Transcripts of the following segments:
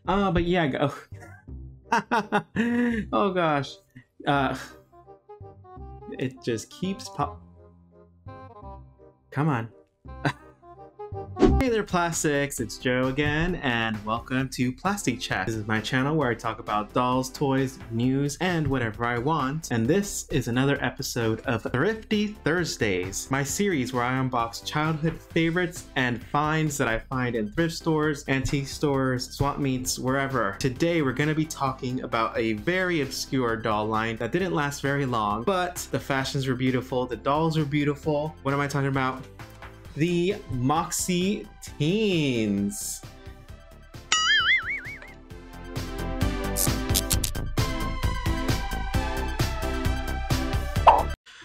But yeah, go. Oh gosh. It just keeps pop. Come on. Hey there, plastics! It's Joe again, and welcome to Plastic Chat. This is my channel where I talk about dolls, toys, news, and whatever I want. And this is another episode of Thrifty Thursdays, my series where I unbox childhood favorites and finds that I find in thrift stores, antique stores, swap meets, wherever. Today we're going to be talking about a very obscure doll line that didn't last very long, but the fashions were beautiful, the dolls were beautiful. What am I talking about? The Moxie Teenz.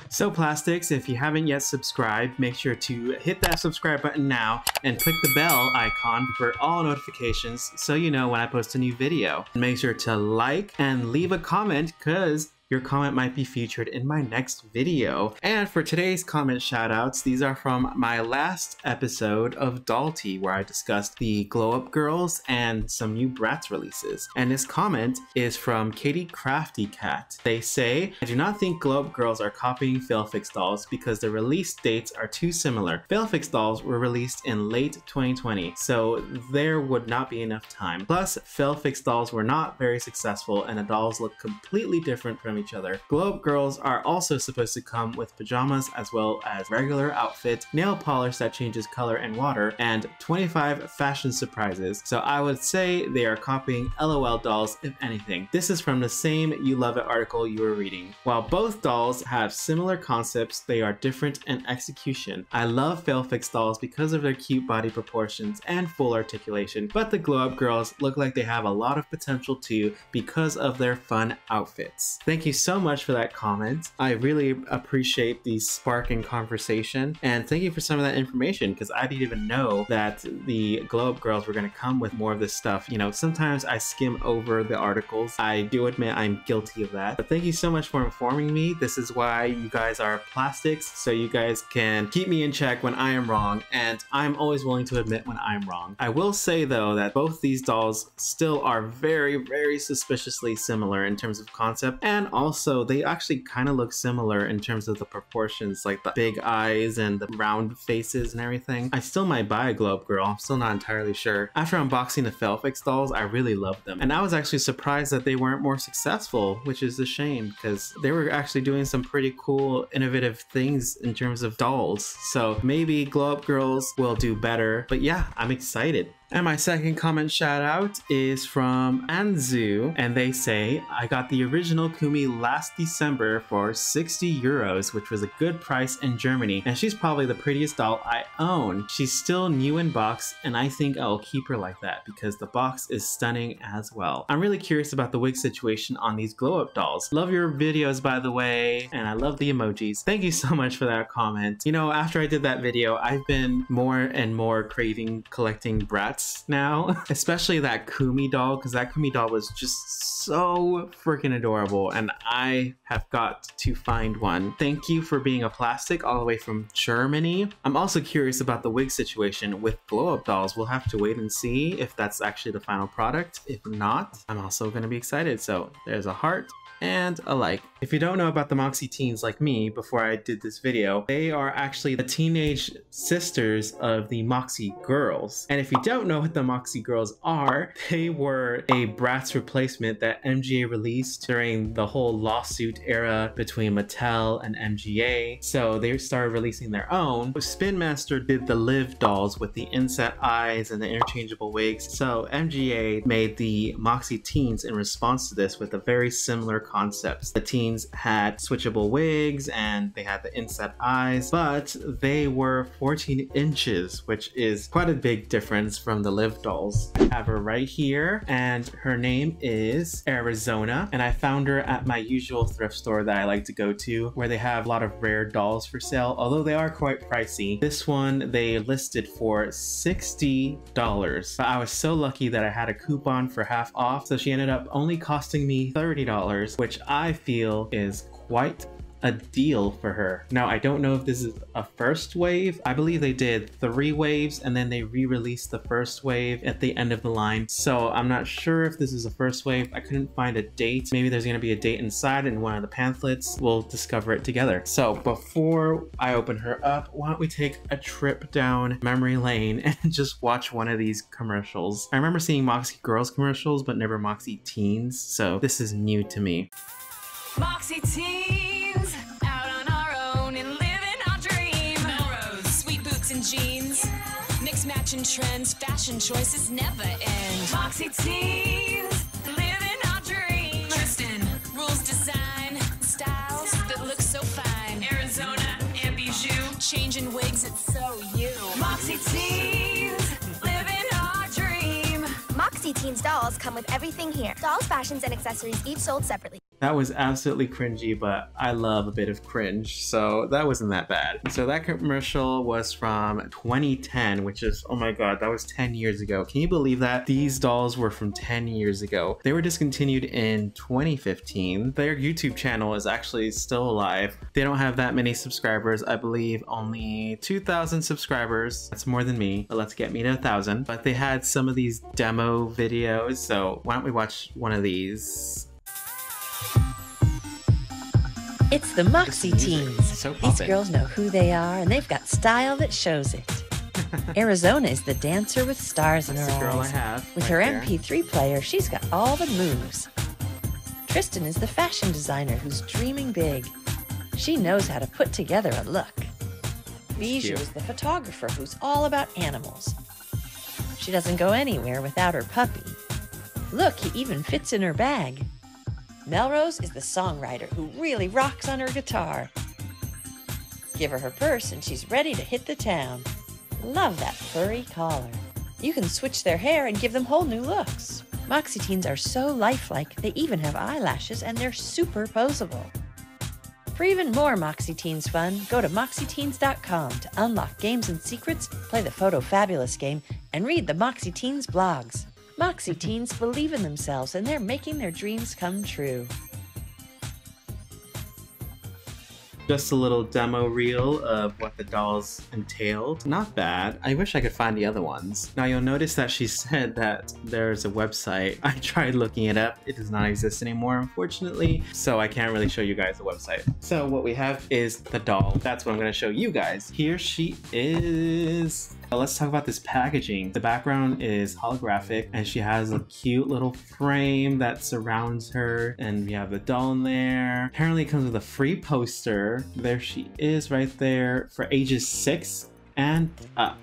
So plastics, if you haven't yet subscribed, make sure to hit that subscribe button now and click the bell icon for all notifications so you know when I post a new video. Make sure to like and leave a comment because your comment might be featured in my next video. And for today's comment shoutouts, these are from my last episode of Doll Tea, where I discussed the Glow Up Girls and some new Bratz releases. And this comment is from Katie Crafty Cat. They say, I do not think Glow Up Girls are copying Failfix dolls because the release dates are too similar. Failfix dolls were released in late 2020, so there would not be enough time. Plus, Failfix dolls were not very successful and the dolls look completely different from each other. Glow Up Girls are also supposed to come with pajamas as well as regular outfit, nail polish that changes color and water, and 25 fashion surprises. So I would say they are copying LOL dolls if anything. This is from the same You Love It article you were reading. While both dolls have similar concepts, they are different in execution. I love Failfix dolls because of their cute body proportions and full articulation, but the Glow Up Girls look like they have a lot of potential too because of their fun outfits. Thank you so much for that comment. I really appreciate the spark in conversation, and thank you for some of that information because I didn't even know that the Glow Up Girls were going to come with more of this stuff. You know, sometimes I skim over the articles. I do admit I'm guilty of that, but thank you so much for informing me. This is why you guys are plastics, so you guys can keep me in check when I am wrong, and I'm always willing to admit when I'm wrong. I will say though that both these dolls still are very, very suspiciously similar in terms of concept, and also they actually kind of look similar in terms of the proportions, like the big eyes and the round faces and everything. I still might buy a Glow Up Girl, I'm still not entirely sure. After unboxing the Failfix dolls, I really loved them, and I was actually surprised that they weren't more successful, which is a shame because they were actually doing some pretty cool, innovative things in terms of dolls. So maybe Glow Up Girls will do better, but yeah, I'm excited. And my second comment shout out is from Anzu, and they say, I got the original Kumi last December for 60 euros, which was a good price in Germany, and she's probably the prettiest doll I own. She's still new in box, and I think I'll keep her like that because the box is stunning as well. I'm really curious about the wig situation on these Glow Up dolls. Love your videos, by the way, and I love the emojis. Thank you so much for that comment. You know, after I did that video, I've been more and more craving collecting Bratz now, especially that Kumi doll, because that Kumi doll was just so freaking adorable, and I have got to find one. Thank you for being a plastic all the way from Germany. I'm also curious about the wig situation with Glow Up dolls. We'll have to wait and see if that's actually the final product. If not, I'm also going to be excited. So there's a heart and a like. If you don't know about the Moxie Teenz like me before I did this video, they are actually the teenage sisters of the Moxie Girls. And if you don't know what the Moxie Girls are, they were a Bratz replacement that MGA released during the whole lawsuit era between Mattel and MGA. So they started releasing their own. Spin Master did the Liv Dolls with the inset eyes and the interchangeable wigs. So MGA made the Moxie Teenz in response to this with a very similar concepts. The teens had switchable wigs and they had the inset eyes, but they were 14 inches, which is quite a big difference from the Liv Dolls. I have her right here, and her name is Arizona, and I found her at my usual thrift store that I like to go to, where they have a lot of rare dolls for sale, although they are quite pricey. This one they listed for $60, but I was so lucky that I had a coupon for half off, so she ended up only costing me $30, which I feel is quite a deal for her. Now, I don't know if this is a first wave. I believe they did 3 waves and then they re-released the first wave at the end of the line. So I'm not sure if this is a first wave. I couldn't find a date. Maybe there's going to be a date inside in one of the pamphlets. We'll discover it together. So before I open her up, why don't we take a trip down memory lane and just watch one of these commercials. I remember seeing Moxie Girls commercials, but never Moxie Teens. So this is new to me. Moxie Teenz, out on our own and living our dream. Melrose, sweet boots and jeans, mix matching trends, fashion choices never end. Moxie Teenz, living our dream. Tristan, rules design, styles that look so fine. Arizona and bijou, changing wigs, it's so you. Moxie Teenz, living our dream. Moxie Teenz dolls come with everything here. Dolls, fashions, and accessories each sold separately. That was absolutely cringy, but I love a bit of cringe, so that wasn't that bad. So that commercial was from 2010, which is, oh my god, that was 10 years ago. Can you believe that? These dolls were from 10 years ago. They were discontinued in 2015. Their YouTube channel is actually still alive. They don't have that many subscribers. I believe only 2,000 subscribers. That's more than me, but let's get me to 1,000. But they had some of these demo videos, so why don't we watch one of these? It's the Moxie Teenz. So These girls know who they are, and they've got style that shows it. Arizona is the dancer with stars in her That's the girl I eyes. have With right her there. MP3 player, she's got all the moves. Tristan is the fashion designer who's dreaming big. She knows how to put together a look. Bijou cute. is the photographer who's all about animals. She doesn't go anywhere without her puppy. Look, he even fits in her bag. Melrose is the songwriter who really rocks on her guitar. Give her her purse and she's ready to hit the town. Love that furry collar. You can switch their hair and give them whole new looks. Moxie Teenz are so lifelike, they even have eyelashes and they're super posable. For even more Moxie Teenz fun, go to moxieteenz.com to unlock games and secrets, play the Photo Fabulous game, and read the Moxie Teenz blogs. Moxie Teenz believe in themselves and they're making their dreams come true. Just a little demo reel of what the dolls entailed. Not bad. I wish I could find the other ones. Now you'll notice that she said that there's a website. I tried looking it up. It does not exist anymore, unfortunately. So I can't really show you guys the website. So what we have is the doll. That's what I'm gonna show you guys. Here she is. Let's talk about this packaging. The background is holographic and she has a cute little frame that surrounds her, and we have the doll in there. Apparently it comes with a free poster. There she is right there for ages 6 and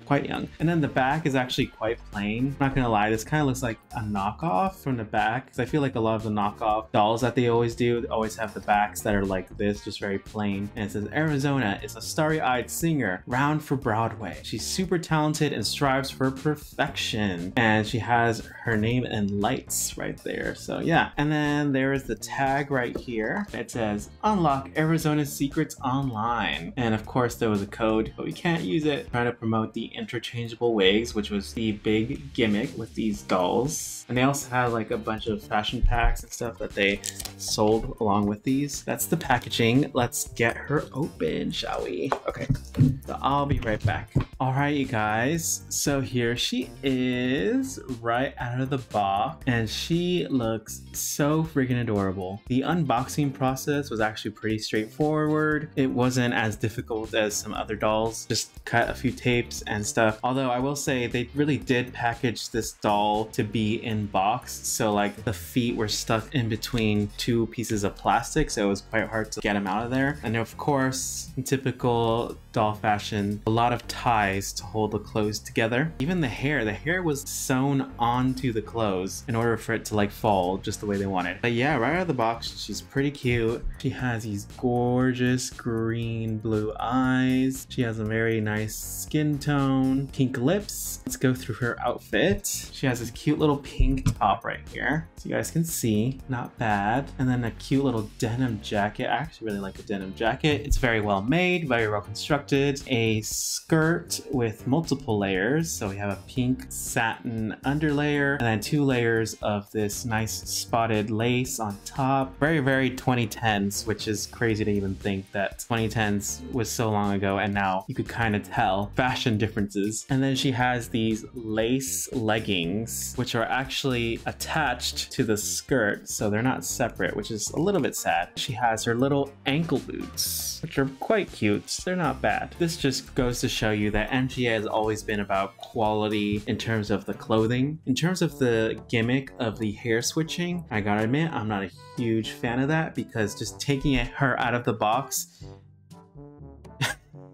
quite young. And then the back is actually quite plain. I'm not gonna lie, this kind of looks like a knockoff from the back, because I feel like a lot of the knockoff dolls that they always do, they always have the backs that are like this, just very plain. And it says Arizona is a starry-eyed singer, round for Broadway. She's super talented and strives for perfection. And she has her name in lights right there. So yeah. And then there is the tag right here. It says unlock Arizona's secrets online. And of course there was a code, but we can't use it. Trying to promote the interchangeable wigs, which was the big gimmick with these dolls. And they also had like a bunch of fashion packs and stuff that they sold along with these. That's the packaging. Let's get her open, shall we? Okay, so I'll be right back. All right, you guys. So here she is right out of the box, and she looks so freaking adorable. The unboxing process was actually pretty straightforward. It wasn't as difficult as some other dolls. Just cut a few tapes and stuff. Although I will say they really did package this doll to be in box, so like the feet were stuck in between 2 pieces of plastic, so it was quite hard to get them out of there. And of course, in typical doll fashion, a lot of ties to hold the clothes together. Even the hair was sewn onto the clothes in order for it to like fall just the way they wanted. But yeah, right out of the box, she's pretty cute. She has these gorgeous green blue eyes. She has a very nice skin tone, pink lips. Let's go through her outfit. She has this cute little pink top right here, so you guys can see, not bad. And then a cute little denim jacket. I actually really like the denim jacket. It's very well made, very well constructed. A skirt with multiple layers. So we have a pink satin underlayer and then 2 layers of this nice spotted lace on top. Very, very 2010s, which is crazy to even think that 2010s was so long ago, and now you could kind of tell fashion differences. And then she has these lace leggings, which are actually attached to the skirt, so they're not separate, which is a little bit sad. She has her little ankle boots, which are quite cute. They're not bad. This just goes to show you that MGA has always been about quality in terms of the clothing. In terms of the gimmick of the hair switching, I gotta admit, I'm not a huge fan of that, because just taking her out of the box,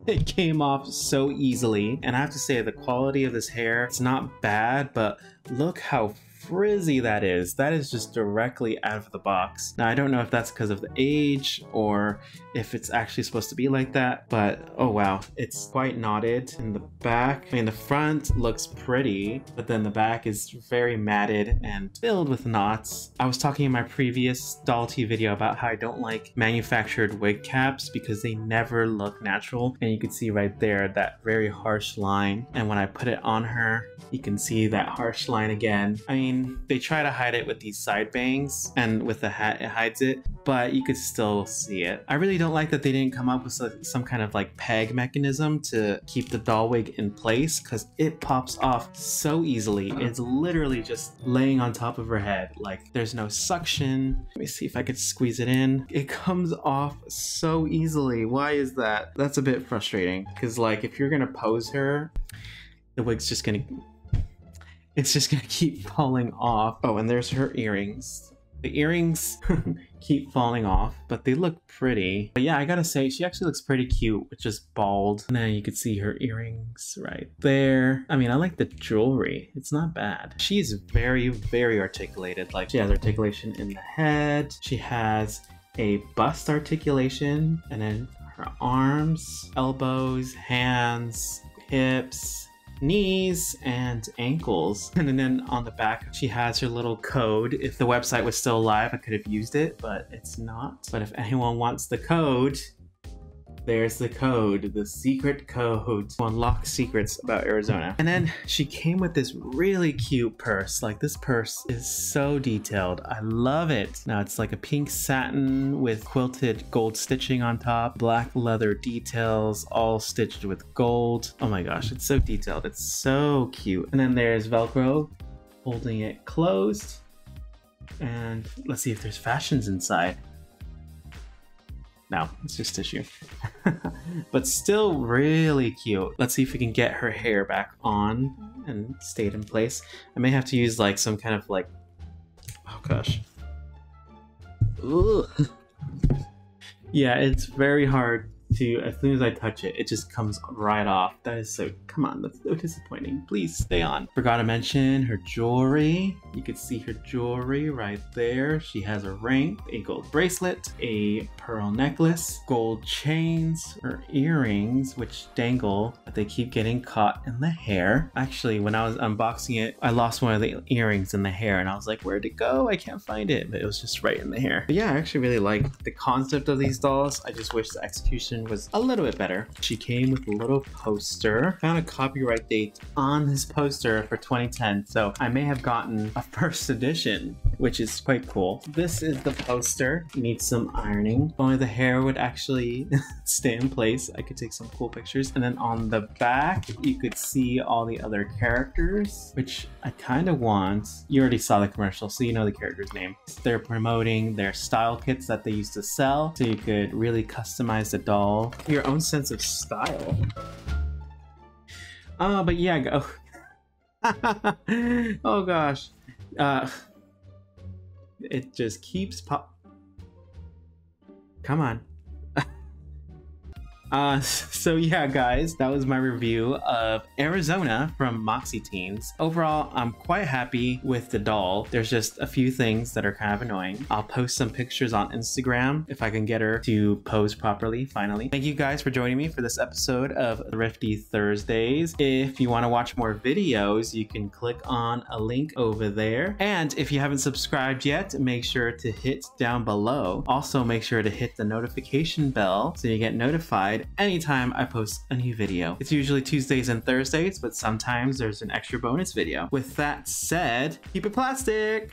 it came off so easily. And I have to say, the quality of this hair, it's not bad, but look how frizzy that is. That is just directly out of the box. Now, I don't know if that's because of the age or if it's actually supposed to be like that, but oh wow, it's quite knotted in the back. I mean, the front looks pretty, but then the back is very matted and filled with knots. I was talking in my previous doll tea video about how I don't like manufactured wig caps because they never look natural, and you can see right there that very harsh line. And when I put it on her, you can see that harsh line again. I mean, they try to hide it with these side bangs, and with the hat it hides it, but you could still see it. I really don't like that they didn't come up with some kind of like peg mechanism to keep the doll wig in place, because it pops off so easily. It's literally just laying on top of her head. Like, there's no suction. Let me see if I could squeeze it in. It comes off so easily. Why is that? That's a bit frustrating, because like if you're gonna pose her, the wig's just gonna keep falling off. Oh, and there's her earrings. The earrings keep falling off, but they look pretty. But yeah, I gotta say, she actually looks pretty cute with just bald. And then you can see her earrings right there. I mean, I like the jewelry. It's not bad. She's very, very articulated. Like, she has articulation in the head. She has a bust articulation, and then her arms, elbows, hands, hips, knees, and ankles. And then on the back, she has her little code. If the website was still live, I could have used it, but it's not. But if anyone wants the code, there's the code, the secret code to unlock secrets about Arizona. And then she came with this really cute purse. Like, this purse is so detailed. I love it. Now it's like a pink satin with quilted gold stitching on top, black leather details, all stitched with gold. Oh my gosh, it's so detailed. It's so cute. And then there's Velcro holding it closed. And let's see if there's fashions inside. No, it's just tissue. But still really cute. Let's see if we can get her hair back on and stayed in place. I may have to use like some kind of like, oh gosh. Ugh. Yeah, it's very hard to, as soon as I touch it, it just comes right off. That is so, come on, that's so disappointing. Please stay on. Forgot to mention her jewelry. You can see her jewelry right there. She has a ring, a gold bracelet, a pearl necklace, gold chains, her earrings, which dangle, but they keep getting caught in the hair. Actually, when I was unboxing it, I lost one of the earrings in the hair, and I was like, where'd it go? I can't find it, but it was just right in the hair. But yeah, I actually really like the concept of these dolls. I just wish the execution was a little bit better. She came with a little poster. Found a copyright date on this poster for 2010, so I may have gotten a first edition, which is quite cool. This is the poster. Needs some ironing. If only the hair would actually stay in place, I could take some cool pictures. And then on the back, you could see all the other characters, which I kind of want. You already saw the commercial, so you know the character's name. They're promoting their style kits that they used to sell, so you could really customize the doll your own sense of style. But yeah, go. Oh gosh. It just keeps pop. Come on. So yeah, guys, that was my review of Arizona from Moxie Teenz. Overall, I'm quite happy with the doll. There's just a few things that are kind of annoying. I'll post some pictures on Instagram if I can get her to pose properly, finally. Thank you guys for joining me for this episode of Thrifty Thursdays. If you want to watch more videos, you can click on a link over there. And if you haven't subscribed yet, make sure to hit down below. Also, make sure to hit the notification bell so you get notified anytime I post a new video. It's usually Tuesdays and Thursdays, but sometimes there's an extra bonus video. With that said, keep it plastic!